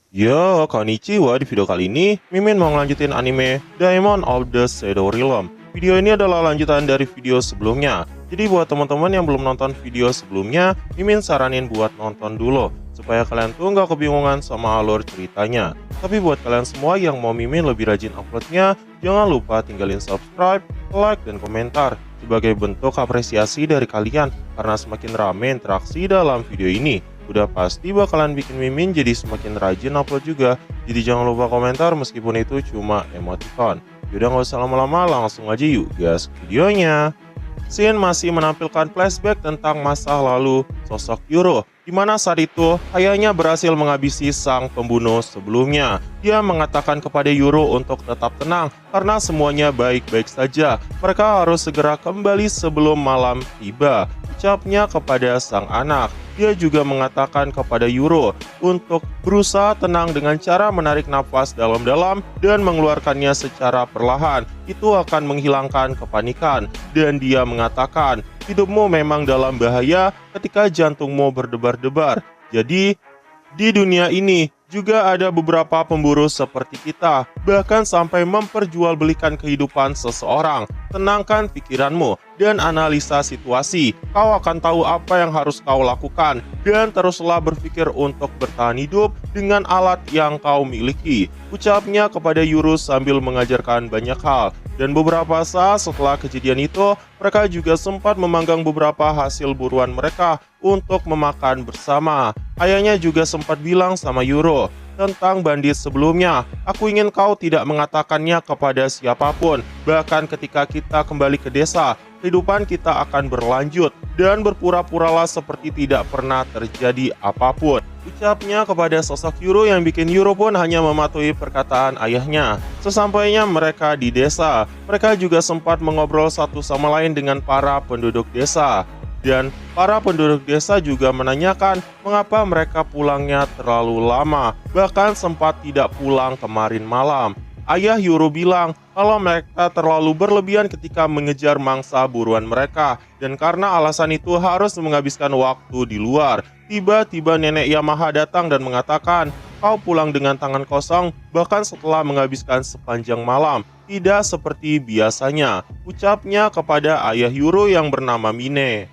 Yo, konnichiwa, di video kali ini, Mimin mau ngelanjutin anime Diamond of the Shadow Realm. Video ini adalah lanjutan dari video sebelumnya. Jadi buat teman-teman yang belum nonton video sebelumnya, Mimin saranin buat nonton dulu, supaya kalian tuh nggak kebingungan sama alur ceritanya. Tapi buat kalian semua yang mau Mimin lebih rajin uploadnya, jangan lupa tinggalin subscribe, like, dan komentar sebagai bentuk apresiasi dari kalian, karena semakin rame interaksi dalam video ini, udah pasti bakalan bikin Mimin jadi semakin rajin upload juga. Jadi jangan lupa komentar meskipun itu cuma emoticon. Yaudah nggak usah lama-lama, langsung aja yuk gas videonya. Shin masih menampilkan flashback tentang masa lalu sosok Yuro, di mana saat itu ayahnya berhasil menghabisi sang pembunuh sebelumnya. Dia mengatakan kepada Yuro untuk tetap tenang karena semuanya baik-baik saja. Mereka harus segera kembali sebelum malam tiba, ucapnya kepada sang anak. Dia juga mengatakan kepada Yuro untuk berusaha tenang dengan cara menarik nafas dalam-dalam dan mengeluarkannya secara perlahan. Itu akan menghilangkan kepanikan. Dan dia mengatakan, hidupmu memang dalam bahaya ketika jantungmu berdebar-debar. Jadi, di dunia ini juga ada beberapa pemburu seperti kita, bahkan sampai memperjualbelikan kehidupan seseorang. Tenangkan pikiranmu dan analisa situasi. Kau akan tahu apa yang harus kau lakukan, dan teruslah berpikir untuk bertahan hidup dengan alat yang kau miliki, ucapnya kepada Yuro sambil mengajarkan banyak hal. Dan beberapa saat setelah kejadian itu, mereka juga sempat memanggang beberapa hasil buruan mereka untuk memakan bersama. Ayahnya juga sempat bilang sama Yuro tentang bandit sebelumnya. Aku ingin kau tidak mengatakannya kepada siapapun. Bahkan ketika kita kembali ke desa, kehidupan kita akan berlanjut dan berpura-puralah seperti tidak pernah terjadi apapun, ucapnya kepada sosok Yuro yang bikin Yuro pun hanya mematuhi perkataan ayahnya. Sesampainya mereka di desa, mereka juga sempat mengobrol satu sama lain dengan para penduduk desa. Dan para penduduk desa juga menanyakan mengapa mereka pulangnya terlalu lama, bahkan sempat tidak pulang kemarin malam. Ayah Yuro bilang kalau mereka terlalu berlebihan ketika mengejar mangsa buruan mereka, dan karena alasan itu harus menghabiskan waktu di luar. Tiba-tiba nenek Yamaha datang dan mengatakan, kau pulang dengan tangan kosong, bahkan setelah menghabiskan sepanjang malam, tidak seperti biasanya, ucapnya kepada ayah Yuro yang bernama Mine.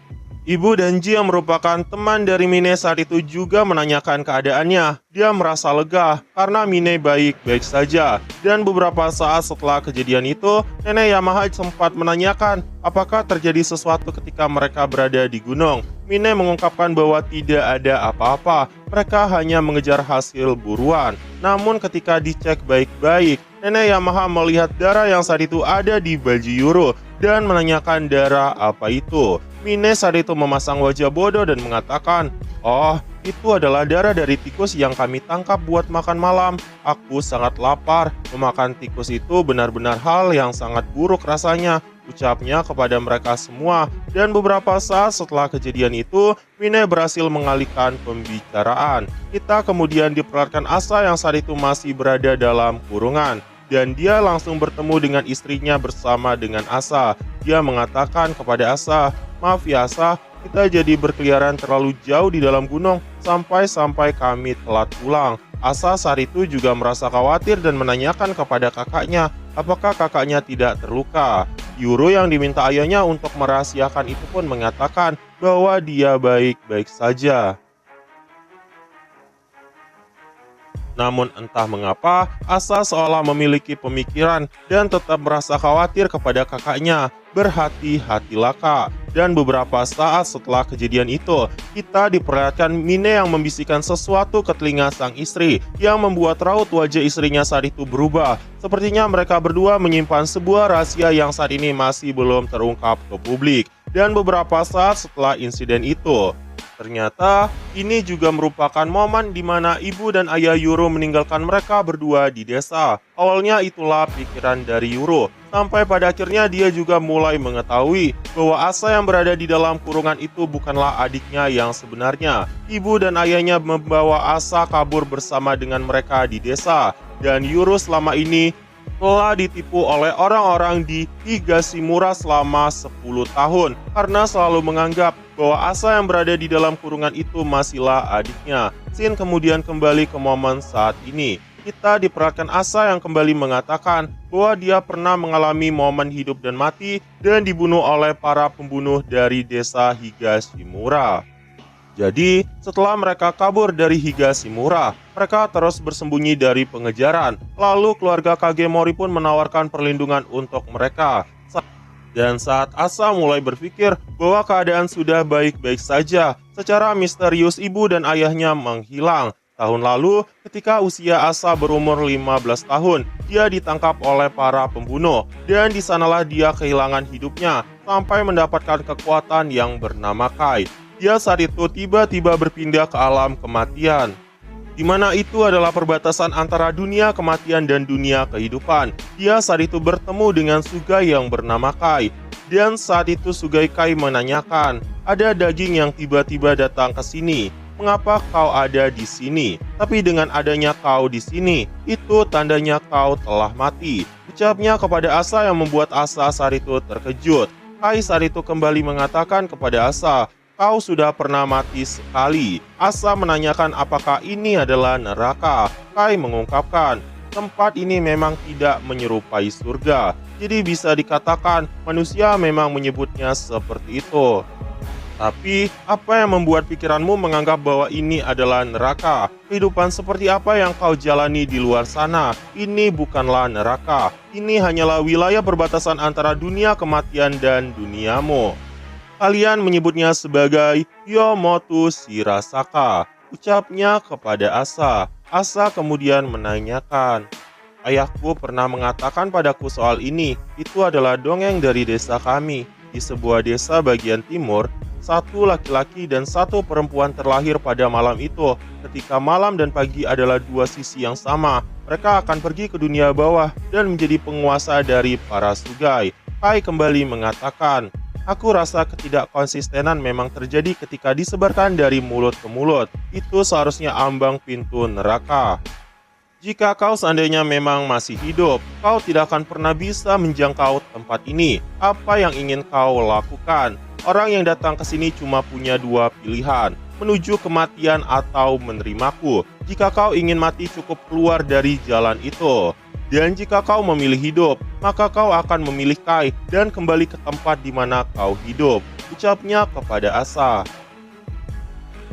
Ibu Danji yang merupakan teman dari Mine saat itu juga menanyakan keadaannya. Dia merasa lega karena Mine baik-baik saja. Dan beberapa saat setelah kejadian itu, nenek Yamaha sempat menanyakan apakah terjadi sesuatu ketika mereka berada di gunung. Mine mengungkapkan bahwa tidak ada apa-apa, mereka hanya mengejar hasil buruan. Namun ketika dicek baik-baik, nenek Yamaha melihat darah yang saat itu ada di baju Yuro dan menanyakan darah apa itu. Mine saat itu memasang wajah bodoh dan mengatakan, oh, itu adalah darah dari tikus yang kami tangkap buat makan malam. Aku sangat lapar, memakan tikus itu benar-benar hal yang sangat buruk rasanya, ucapnya kepada mereka semua. Dan beberapa saat setelah kejadian itu, Mine berhasil mengalihkan pembicaraan. Kita kemudian diperlihatkan Asa yang saat itu masih berada dalam kurungan. Dan dia langsung bertemu dengan istrinya bersama dengan Asa. Dia mengatakan kepada Asa, maaf ya Asa, kita jadi berkeliaran terlalu jauh di dalam gunung sampai kami telat pulang. Asa saat itu juga merasa khawatir dan menanyakan kepada kakaknya, apakah kakaknya tidak terluka. Yuro yang diminta ayahnya untuk merahasiakan itu pun mengatakan bahwa dia baik-baik saja. Namun entah mengapa, Asa seolah memiliki pemikiran dan tetap merasa khawatir kepada kakaknya. Berhati-hatilah kak. Dan beberapa saat setelah kejadian itu, kita diperlihatkan Mine yang membisikkan sesuatu ke telinga sang istri, yang membuat raut wajah istrinya saat itu berubah. Sepertinya mereka berdua menyimpan sebuah rahasia yang saat ini masih belum terungkap ke publik. Dan beberapa saat setelah insiden itu, ternyata ini juga merupakan momen di mana ibu dan ayah Yuro meninggalkan mereka berdua di desa. Awalnya itulah pikiran dari Yuro, sampai pada akhirnya dia juga mulai mengetahui bahwa Asa yang berada di dalam kurungan itu bukanlah adiknya yang sebenarnya. Ibu dan ayahnya membawa Asa kabur bersama dengan mereka di desa, dan Yuro selama ini telah ditipu oleh orang-orang di Higashimura selama 10 tahun karena selalu menganggap bahwa Asa yang berada di dalam kurungan itu masihlah adiknya. Shin kemudian kembali ke momen saat ini. Kita diperlihatkan Asa yang kembali mengatakan bahwa dia pernah mengalami momen hidup dan mati dan dibunuh oleh para pembunuh dari desa Higashimura. Jadi, setelah mereka kabur dari Higashimura, mereka terus bersembunyi dari pengejaran. Lalu keluarga Kagemori pun menawarkan perlindungan untuk mereka. Dan saat Asa mulai berpikir bahwa keadaan sudah baik-baik saja, secara misterius ibu dan ayahnya menghilang. Tahun lalu, ketika usia Asa berumur 15 tahun, dia ditangkap oleh para pembunuh. Dan di sanalah dia kehilangan hidupnya, sampai mendapatkan kekuatan yang bernama Kai. Dia saat itu tiba-tiba berpindah ke alam kematian, di mana itu adalah perbatasan antara dunia kematian dan dunia kehidupan. Dia saat itu bertemu dengan Sugai yang bernama Kai. Dan saat itu Sugai Kai menanyakan, ada daging yang tiba-tiba datang ke sini. Mengapa kau ada di sini? Tapi dengan adanya kau di sini, itu tandanya kau telah mati. Ucapnya kepada Asa yang membuat Asa saat itu terkejut. Kai saat itu kembali mengatakan kepada Asa, kau sudah pernah mati sekali. Asa menanyakan apakah ini adalah neraka. Kai mengungkapkan, tempat ini memang tidak menyerupai surga. Jadi bisa dikatakan manusia memang menyebutnya seperti itu. Tapi, apa yang membuat pikiranmu menganggap bahwa ini adalah neraka? Kehidupan seperti apa yang kau jalani di luar sana? Ini bukanlah neraka. Ini hanyalah wilayah perbatasan antara dunia kematian dan duniamu. Kalian menyebutnya sebagai Yomotu Shirasaka. Ucapnya kepada Asa. Asa kemudian menanyakan, ayahku pernah mengatakan padaku soal ini. Itu adalah dongeng dari desa kami. Di sebuah desa bagian timur, satu laki-laki dan satu perempuan terlahir pada malam itu. Ketika malam dan pagi adalah dua sisi yang sama, mereka akan pergi ke dunia bawah dan menjadi penguasa dari para Sugai. Kai kembali mengatakan, aku rasa ketidakkonsistenan memang terjadi ketika disebarkan dari mulut ke mulut. Itu seharusnya ambang pintu neraka. Jika kau seandainya memang masih hidup, kau tidak akan pernah bisa menjangkau tempat ini. Apa yang ingin kau lakukan? Orang yang datang ke sini cuma punya dua pilihan, menuju kematian atau menerimaku. Jika kau ingin mati, cukup keluar dari jalan itu. Dan jika kau memilih hidup, maka kau akan memilih Kai dan kembali ke tempat di mana kau hidup. Ucapnya kepada Asa.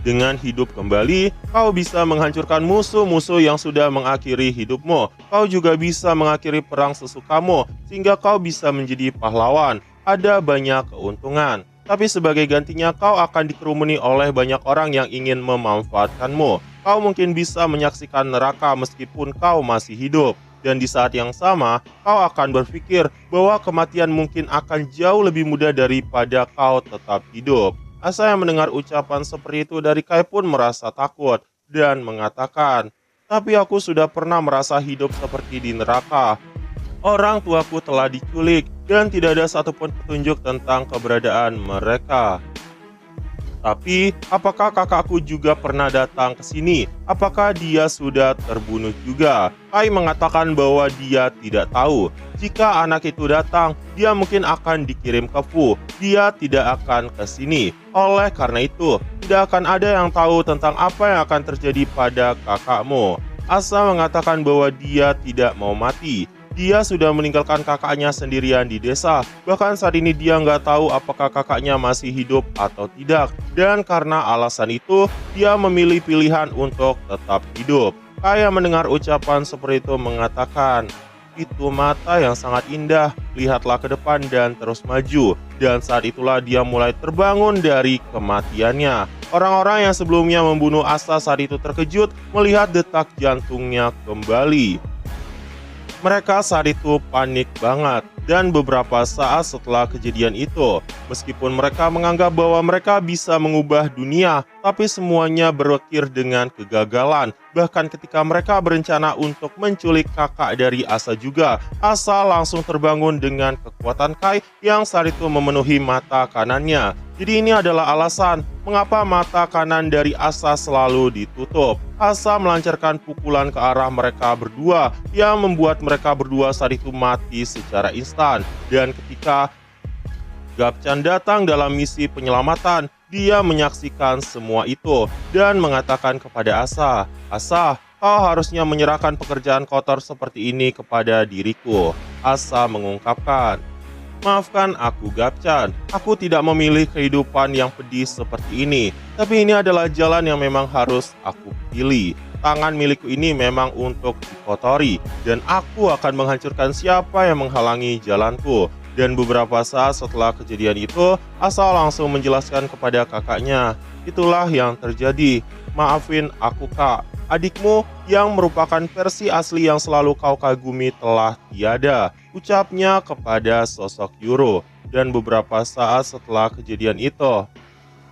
Dengan hidup kembali, kau bisa menghancurkan musuh-musuh yang sudah mengakhiri hidupmu. Kau juga bisa mengakhiri perang sesukamu, sehingga kau bisa menjadi pahlawan. Ada banyak keuntungan. Tapi sebagai gantinya kau akan dikerumuni oleh banyak orang yang ingin memanfaatkanmu. Kau mungkin bisa menyaksikan neraka meskipun kau masih hidup. Dan di saat yang sama, kau akan berpikir bahwa kematian mungkin akan jauh lebih mudah daripada kau tetap hidup. Asa yang mendengar ucapan seperti itu dari Kai pun merasa takut dan mengatakan, tapi aku sudah pernah merasa hidup seperti di neraka. Orang tuaku telah diculik dan tidak ada satupun petunjuk tentang keberadaan mereka. Tapi, apakah kakakku juga pernah datang ke sini? Apakah dia sudah terbunuh juga? Kai mengatakan bahwa dia tidak tahu. Jika anak itu datang, dia mungkin akan dikirim ke Fu. Dia tidak akan ke sini. Oleh karena itu, tidak akan ada yang tahu tentang apa yang akan terjadi pada kakakmu. Asa mengatakan bahwa dia tidak mau mati. Dia sudah meninggalkan kakaknya sendirian di desa. Bahkan saat ini dia nggak tahu apakah kakaknya masih hidup atau tidak. Dan karena alasan itu, dia memilih pilihan untuk tetap hidup. Kai mendengar ucapan seperti itu mengatakan, itu mata yang sangat indah, lihatlah ke depan dan terus maju. Dan saat itulah dia mulai terbangun dari kematiannya. Orang-orang yang sebelumnya membunuh Asa saat itu terkejut melihat detak jantungnya kembali. Mereka saat itu panik banget, dan beberapa saat setelah kejadian itu, meskipun mereka menganggap bahwa mereka bisa mengubah dunia, tapi semuanya berakhir dengan kegagalan. Bahkan ketika mereka berencana untuk menculik kakak dari Asa juga, Asa langsung terbangun dengan kekuatan Kai yang saat itu memenuhi mata kanannya. Jadi ini adalah alasan mengapa mata kanan dari Asa selalu ditutup. Asa melancarkan pukulan ke arah mereka berdua yang membuat mereka berdua saat itu mati secara instan. Dan ketika Gapchan datang dalam misi penyelamatan, dia menyaksikan semua itu dan mengatakan kepada Asa, "Asa, kau harusnya menyerahkan pekerjaan kotor seperti ini kepada diriku." Asa mengungkapkan, "Maafkan aku, Gapchan. Aku tidak memilih kehidupan yang pedih seperti ini. Tapi ini adalah jalan yang memang harus aku pilih. Tangan milikku ini memang untuk dikotori, dan aku akan menghancurkan siapa yang menghalangi jalanku." Dan beberapa saat setelah kejadian itu, Asa langsung menjelaskan kepada kakaknya, "Itulah yang terjadi. Maafin aku, Kak. Adikmu yang merupakan versi asli yang selalu kau kagumi telah tiada," ucapnya kepada sosok Yuro. Dan beberapa saat setelah kejadian itu,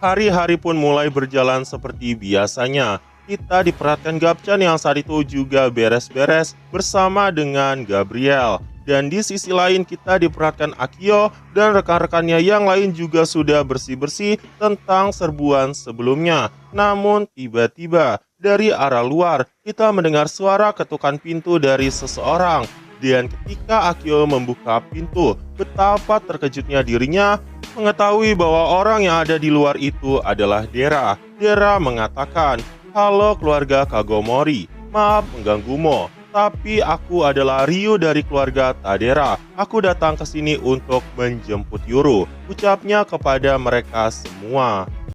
hari-hari pun mulai berjalan seperti biasanya. Kita diperhatikan Gapchan yang saat itu juga beres-beres bersama dengan Gabriel. Dan di sisi lain kita diperhatikan Akio dan rekan-rekannya yang lain juga sudah bersih-bersih tentang serbuan sebelumnya. Namun tiba-tiba dari arah luar kita mendengar suara ketukan pintu dari seseorang. Dan ketika Akio membuka pintu, betapa terkejutnya dirinya mengetahui bahwa orang yang ada di luar itu adalah Dera. Dera mengatakan, "Halo keluarga Kagomori, maaf mengganggumu. Tapi aku adalah Ryu dari keluarga Tadera. Aku datang ke sini untuk menjemput Yuru," ucapnya kepada mereka semua.